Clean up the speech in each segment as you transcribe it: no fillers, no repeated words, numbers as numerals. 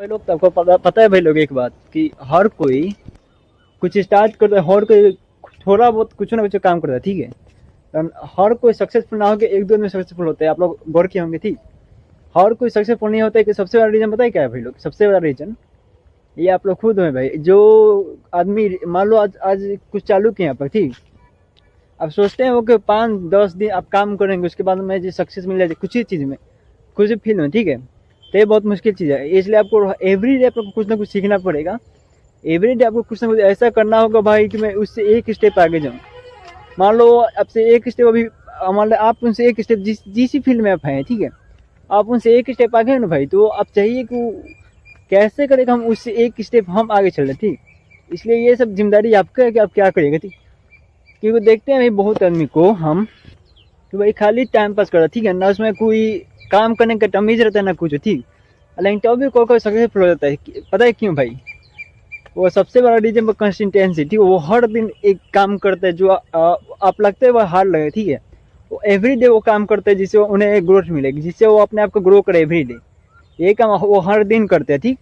भाई लोग, तो आपको पता है भाई लोग एक बात कि हर कोई कुछ स्टार्ट करता है, हर कोई थोड़ा बहुत कुछ ना कुछ काम करता है, ठीक है। हर कोई सक्सेसफुल ना होकर एक दो में सक्सेसफुल होते हैं, आप लोग गौर किए होंगे, ठीक। हर कोई सक्सेसफुल नहीं होता है कि सबसे बड़ा रीजन पता है क्या है भाई लोग, सबसे बड़ा रीजन ये आप लोग खुद हो भाई। जो आदमी मान लो आज आज कुछ चालू किए आप, ठीक। अब सोचते हैं वो कि 5-10 दिन आप काम करेंगे, उसके बाद में जो सक्सेस मिल जाए कुछ ही चीज़ में, कुछ ही फील्ड में, ठीक है। तो ये बहुत मुश्किल चीज़ है, इसलिए आपको एवरी डे आपको कुछ ना कुछ सीखना पड़ेगा। एवरी डे आपको कुछ ना कुछ ऐसा करना होगा भाई कि मैं उससे एक स्टेप आगे जाऊँ। मान लो आपसे एक स्टेप अभी, मान लो आप उनसे एक स्टेप जिस फील्ड में आप हैं, ठीक है। आप उनसे एक स्टेप आगे हैं ना भाई, तो आप चाहिए कि कैसे करेगा हम उससे एक स्टेप हम आगे चल रहे, ठीक। इसलिए ये सब जिम्मेदारी आपका है कि आप क्या करेंगे, ठीक। क्योंकि देखते हैं भाई बहुत आदमी को हम कि भाई खाली टाइम पास कर रहा, ठीक है ना, उसमें कोई काम करने का तमीज रहता है ना कुछ, ठीक। लेकिन तो भी कोई सक्सेसफुल हो जाता है, पता है क्यों भाई? वो सबसे बड़ा रीजन कंसिस्टेंसी, ठीक है। वो हर दिन एक काम करता है जो आप लगता है वो हार्ड लगे, ठीक है। वो एवरी डे वो काम करते हैं जिससे उन्हें एक ग्रोथ मिलेगी, जिससे वो अपने आप को ग्रो करे एवरी डे। ये काम वो हर दिन करते हैं, ठीक।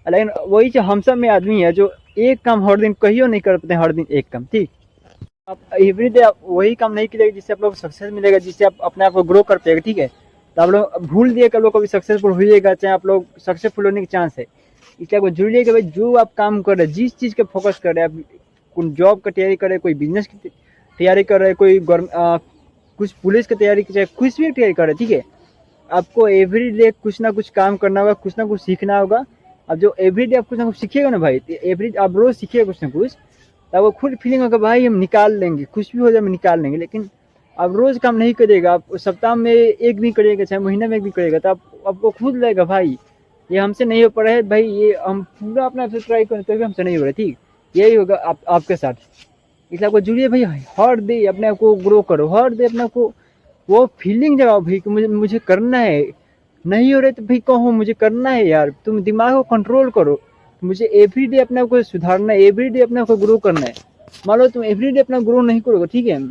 लेकिन वही जो हम सब में आदमी है जो एक काम हर दिन कहियो नहीं कर पाते, हर दिन एक काम, ठीक। आप एवरी डे आप वही काम नहीं कीजिएगा जिससे आप लोग सक्सेस मिलेगा, जिससे आप अपने आप को ग्रो कर पाएगा, ठीक है। तो आप लोग भूल दिए कि आप लोग कभी सक्सेसफुल होइएगा, चाहे आप लोग सक्सेसफुल होने की चांस है। इसलिए आपको जरूरी है कि भाई जो आप काम कर रहे हैं, जिस चीज़ के फोकस कर रहे हैं, आप कोई जॉब का तैयारी कर रहे हैं, कोई बिजनेस की तैयारी कर रहे हैं, कोई कुछ पुलिस की तैयारी, चाहे कुछ भी तैयारी कर रहे हैं, ठीक है। आपको एवरी डे कुछ ना कुछ काम करना होगा, कुछ ना कुछ सीखना होगा। अब जो एवरी डे आप कुछ ना कुछ सीखिएगा ना भाई, एवरी आप रोज सीखिएगा कुछ ना कुछ, तब वो खुद फीलिंग होगा भाई हम निकाल लेंगे, कुछ भी हो जाए हम निकाल लेंगे। लेकिन आप रोज काम नहीं करिएगा, आप सप्ताह में एक दिन करिएगा, चाहे महीने में एक दिन करिएगा, तो आपको खुद लगेगा भाई ये हमसे नहीं हो पा रहा है, भाई ये हम पूरा अपना ट्राई करें तो भी हमसे नहीं हो रहा है, ठीक। यही होगा आपके साथ। इसलिए आपको जरूरी है भाई हर डे अपने आप को ग्रो करो, हर डे अपने आप को वो फीलिंग जगाओ भाई कि मुझे मुझे करना है। नहीं हो रहे तो भाई कहो मुझे करना है यार, तुम दिमाग को कंट्रोल करो। मुझे एवरीडे अपने आप को सुधारना है, एवरीडे अपने आप को ग्रो करना है। मान लो तुम एवरीडे अपना ग्रो नहीं करोगे, ठीक है,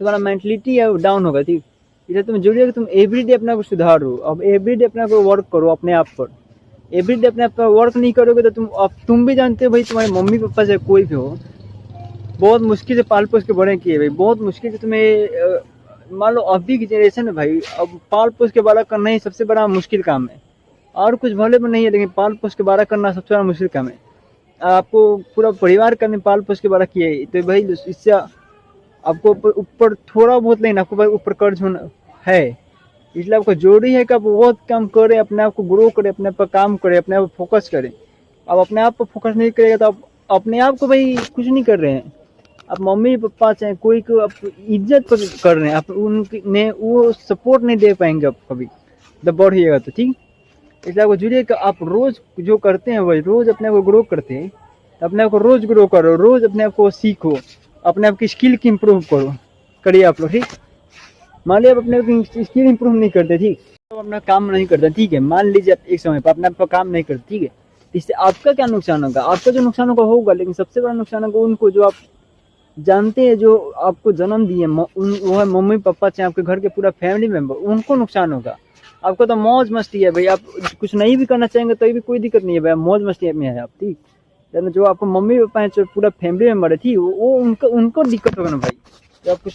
तुम्हारा मेंटलिटी है डाउन होगा, ठीक। इसलिए तुम जरूरी है कि तुम एवरीडे अपने को सुधारो, अब एवरीडे अपने को वर्क करो अपने आप पर। एवरीडे अपने आप पर वर्क नहीं करोगे तो तुम भी जानते हो भाई, तुम्हारे मम्मी पापा से कोई भी हो बहुत मुश्किल से पाल पोस के बड़े किए भाई, बहुत मुश्किल से तुम्हें मान लो अभी की जनरेशन में भाई, अब पाल पोस के बड़ा करना ही सबसे बड़ा मुश्किल काम है। और कुछ भले में नहीं है, लेकिन पाल पोस के बड़ा करना सबसे बड़ा मुश्किल काम है। आपको पूरा परिवार का पाल पोस के बड़ा किए तो भाई इससे आपको ऊपर थोड़ा बहुत, लेकिन आपको भाई ऊपर कर्ज होना है। इसलिए आपको जरूरी है कि आप बहुत काम करें, अपने आप को ग्रो करें, अपने पर काम करें, अपने आप पर फोकस करें। आप अपने आप पर फोकस नहीं करेगा तो आप अपने आप को भाई कुछ नहीं कर रहे हैं। आप मम्मी पापा चाहे कोई को आप इज्जत पर कर रहे हैं, आप उनने वो सपोर्ट नहीं दे पाएंगे आप कभी जब बढ़िएगा तो, ठीक। इसलिए आपको जरूरी है कि आप रोज जो करते हैं वही रोज अपने आप को ग्रो करते हैं, अपने आप को रोज ग्रो करो, रोज अपने आप को सीखो, अपने आप की स्किल की इम्प्रूव करो, करिए आप लोग, ठीक। मान लीजिए आप अपने स्किल इम्प्रूव नहीं करते, ठीक, तो अपना काम नहीं करते, ठीक है। मान लीजिए आप एक समय पर अपने आप का काम नहीं करते, ठीक है। इससे आपका क्या नुकसान होगा? आपका जो नुकसान होगा, लेकिन सबसे बड़ा नुकसान होगा उनको जो आप जानते हैं, जो आपको जन्म दिए, वो है मम्मी पापा, चाहे आपके घर के पूरा फैमिली मेंबर, उनको नुकसान होगा। आपको तो मौज मस्ती है भाई, आप कुछ नहीं भी करना चाहेंगे तो भी कोई दिक्कत नहीं है भाई, मौज मस्ती में है आप, ठीक। जो आपको मम्मी पापा है, जो पूरा फैमिली मेंबर है, ठीक, वो उनको दिक्कत होगा ना भाई, तो आप कुछ